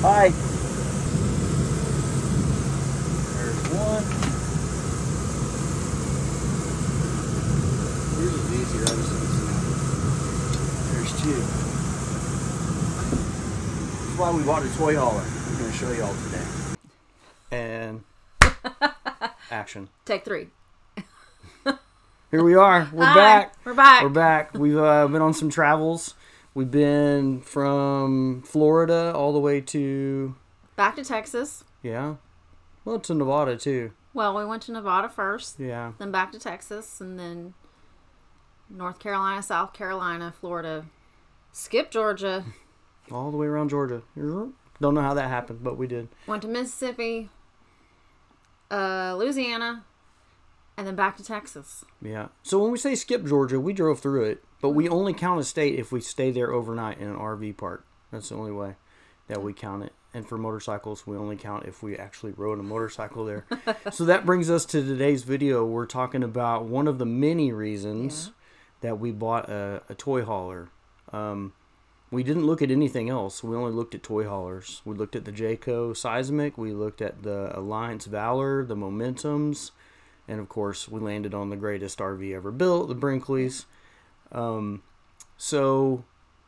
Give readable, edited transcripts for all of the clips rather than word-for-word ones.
Hi. There's one. Yours is easier, obviously. There's two. That's why we bought a toy hauler. We're going to show you all today. And action. Take 3. Here we are. We're Hi. back. We're back. We're back. We've been on some travels. We've been from Florida all the way to... Back to Texas. Yeah. Well, to Nevada, too. Well, we went to Nevada first. Yeah. Then back to Texas. And then North Carolina, South Carolina, Florida. Skip Georgia. All the way around Georgia. Don't know how that happened, but we did. Went to Mississippi. Louisiana. And then back to Texas. Yeah. So when we say skip Georgia, we drove through it. But we only count a state if we stay there overnight in an RV park. That's the only way that we count it. And for motorcycles, we only count if we actually rode a motorcycle there. So that brings us to today's video. We're talking about one of the many reasons that we bought a toy hauler. We didn't look at anything else. We only looked at toy haulers. We looked at the Jayco Seismic. We looked at the Alliance Valor, the Momentums. And, of course, we landed on the greatest RV ever built, the Brinkleys. So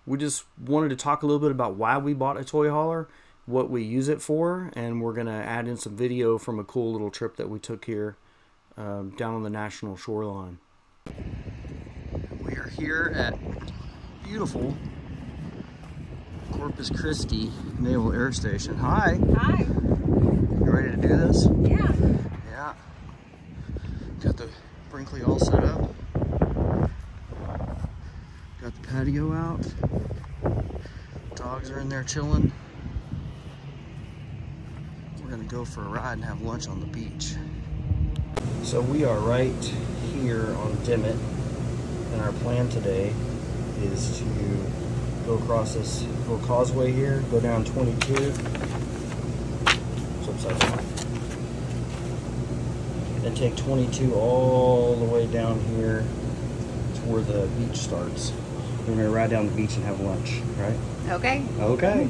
we just wanted to talk a little bit about why we bought a toy hauler, what we use it for, and we're going to add in some video from a cool little trip that we took here down on the National Shoreline. We are here at beautiful Corpus Christi Naval Air Station. Hi. Hi. You ready to do this? Yeah. Yeah. Got the Brinkley all set up. Got the patio out. Dogs are in there chilling. We're gonna go for a ride and have lunch on the beach. So we are right here on Dimmitt, and our plan today is to go across this little causeway here, go down 22. It's upside down. And take 22 all the way down here to where the beach starts. We're going to ride down the beach and have lunch, right? Okay. Okay.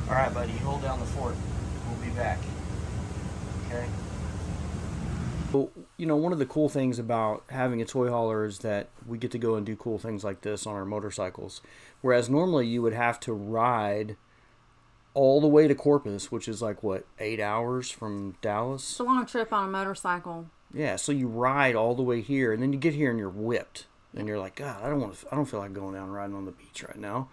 All right, buddy, hold down the fort. We'll be back. Okay? Well, you know, one of the cool things about having a toy hauler is that we get to go and do cool things like this on our motorcycles. Whereas normally you would have to ride all the way to Corpus, which is like, what, 8 hours from Dallas? It's a long trip on a motorcycle. Yeah, so you ride all the way here, and then you get here and you're whipped, and you're like, God, I don't feel like going down and riding on the beach right now.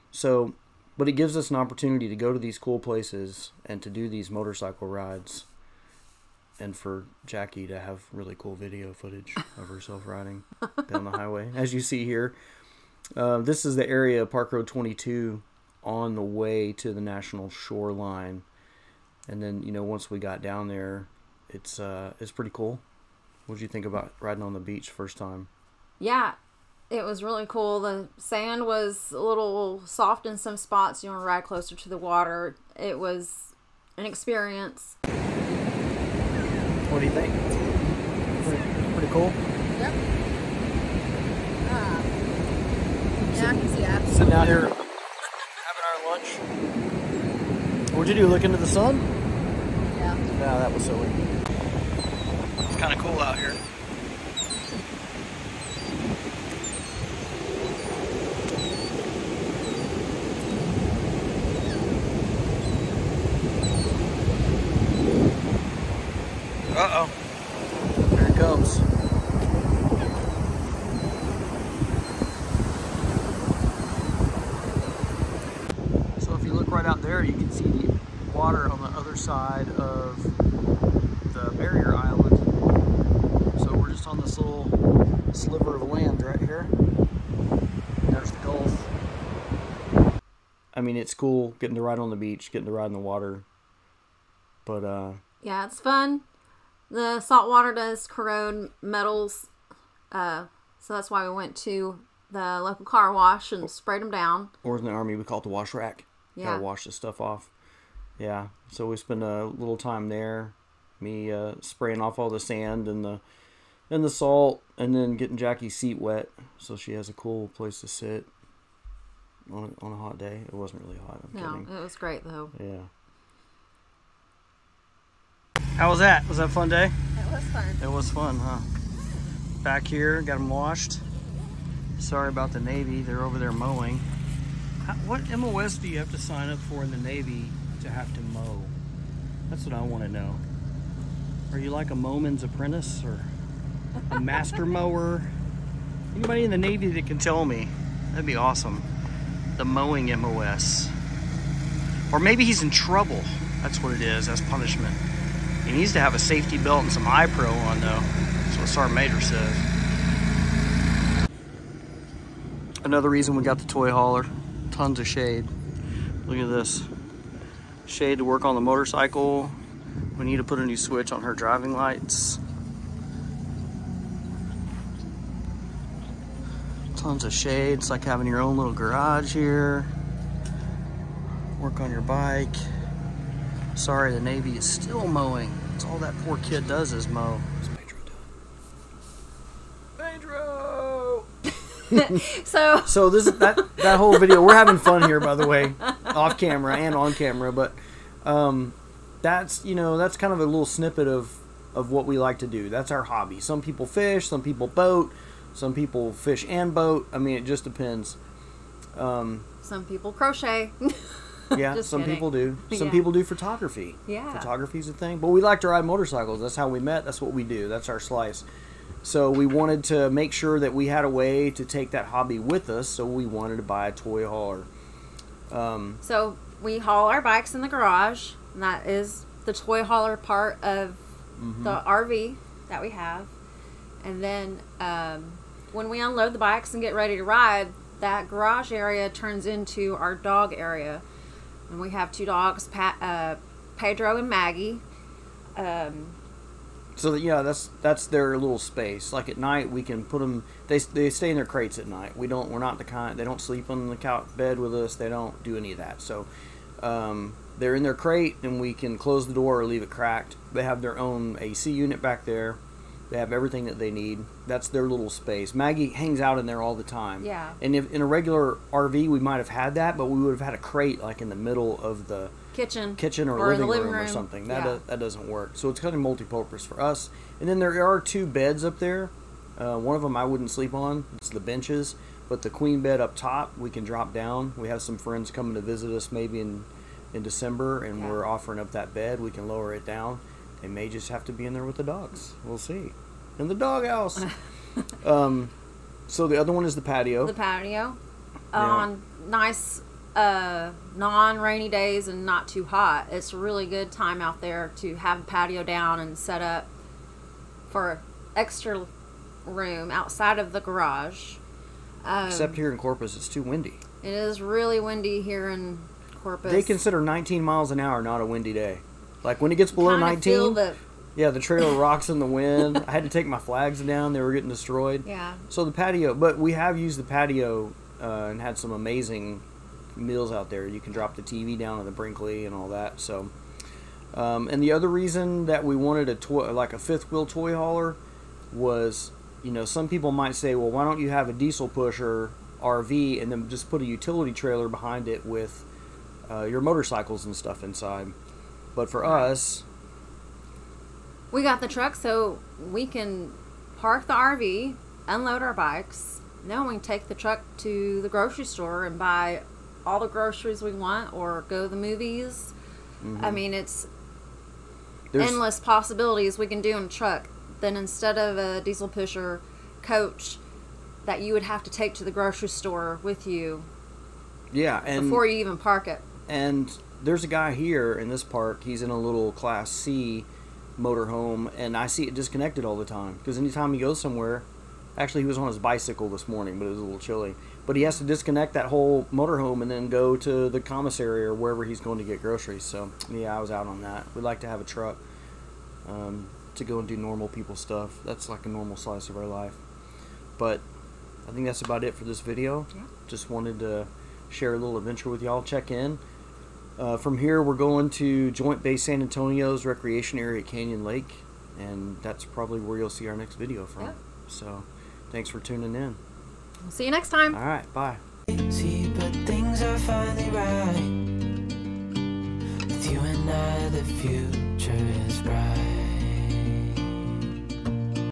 So, but it gives us an opportunity to go to these cool places and to do these motorcycle rides, and for Jackie to have really cool video footage of herself riding down the highway. As you see here, this is the area of Park Road 22 on the way to the National Shoreline, and then once we got down there, it's pretty cool. What did you think about riding on the beach first time? Yeah, it was really cool. The sand was a little soft in some spots. You want to ride closer to the water. It was an experience. What do you think? Pretty cool? Yep. Yeah, I can see that. Sitting out here having our lunch. What'd you do, look into the sun? Yeah. Yeah, that was silly. It's kind of cool out here. Uh-oh. There it comes. So if you look right out there, you can see the water on the other side of the barrier island. So we're just on this little sliver of land right here. There's the Gulf. I mean, it's cool getting to ride on the beach, getting to ride in the water. But, yeah, it's fun. The salt water does corrode metals, so that's why we went to the local car wash and sprayed them down. Or in the Army, we call it the wash rack. Yeah. Gotta wash this stuff off. Yeah, so we spent a little time there. Me spraying off all the sand and the salt, and then getting Jackie's seat wet so she has a cool place to sit on a hot day. It wasn't really hot. I'm kidding. It was great though. Yeah. How was that? Was that a fun day? It was fun. It was fun, huh? Back here, got them washed. Sorry about the Navy, they're over there mowing. What MOS do you have to sign up for in the Navy to have to mow? That's what I want to know. Are you like a mowman's apprentice or a master mower? Anybody in the Navy that can tell me? That'd be awesome. The mowing MOS. Or maybe he's in trouble. That's what it is, that's punishment. He needs to have a safety belt and some iPro on though. That's what Sergeant Major says. Another reason we got the toy hauler. Tons of shade. Look at this. Shade to work on the motorcycle. We need to put a new switch on her driving lights. Tons of shade. It's like having your own little garage here. Work on your bike. Sorry, the Navy is still mowing. That's all that poor kid does is mow. What's Pedro doing? Pedro! So this is that whole video. We're having fun here, by the way, off camera and on camera. But that's that's kind of a little snippet of what we like to do. That's our hobby. Some people fish, some people boat, some people fish and boat. I mean, it just depends. Some people crochet. Yeah, some people do. Some people do photography. Yeah, photography's a thing. But we like to ride motorcycles. That's how we met. That's what we do. That's our slice. So we wanted to make sure that we had a way to take that hobby with us, so we wanted to buy a toy hauler. So we haul our bikes in the garage, and that is the toy hauler part of the RV that we have. And then when we unload the bikes and get ready to ride, that garage area turns into our dog area. And we have 2 dogs, Pedro and Maggie. So that's their little space. Like at night, we can put them. They stay in their crates at night. We're not the kind. They don't sleep on the couch bed with us. They don't do any of that. So they're in their crate, and we can close the door or leave it cracked. They have their own AC unit back there. They have everything that they need. That's their little space. Maggie hangs out in there all the time. Yeah. And if in a regular RV, we might have had that, but we would have had a crate like in the middle of the kitchen or living room or something. That doesn't work. So it's kind of multi-purpose for us. And then there are 2 beds up there. One of them I wouldn't sleep on. It's the benches. But the queen bed up top, we can drop down. We have some friends coming to visit us maybe in December, and we're offering up that bed. We can lower it down. They may just have to be in there with the dogs. We'll see. In the doghouse. So the other one is the patio. The patio. On nice non-rainy days and not too hot, it's a really good time out there to have the patio down and set up for extra room outside of the garage. Except here in Corpus, it's too windy. It is really windy here in Corpus. They consider 19 miles an hour not a windy day. Like when it gets below 19, the trailer rocks in the wind. I had to take my flags down. They were getting destroyed. Yeah. So the patio, but we have used the patio and had some amazing meals out there. You can drop the TV down on the Brinkley and all that. So, and the other reason that we wanted a 5th wheel toy hauler was, some people might say, well, why don't you have a diesel pusher RV and then just put a utility trailer behind it with your motorcycles and stuff inside. But for us, we got the truck so we can park the RV, unload our bikes, then we can take the truck to the grocery store and buy all the groceries we want or go to the movies. I mean, there's endless possibilities we can do in a truck. Then instead of a diesel pusher coach that you would have to take to the grocery store with you before you even park it. And there's a guy here in this park. He's in a little Class C motorhome, and I see it disconnected all the time because anytime he goes somewhere, actually he was on his bicycle this morning, but it was a little chilly, but he has to disconnect that whole motorhome and then go to the commissary or wherever he's going to get groceries. So yeah, I was out on that. We'd like to have a truck to go and do normal people stuff. That's like a normal slice of our life. But I think that's about it for this video. Just wanted to share a little adventure with y'all. Check in. From here, we're going to Joint Base San Antonio's recreation area at Canyon Lake, and that's probably where you'll see our next video from. So, thanks for tuning in. We'll see you next time. All right, bye. See, but things are finally right. With you and I, the future is bright.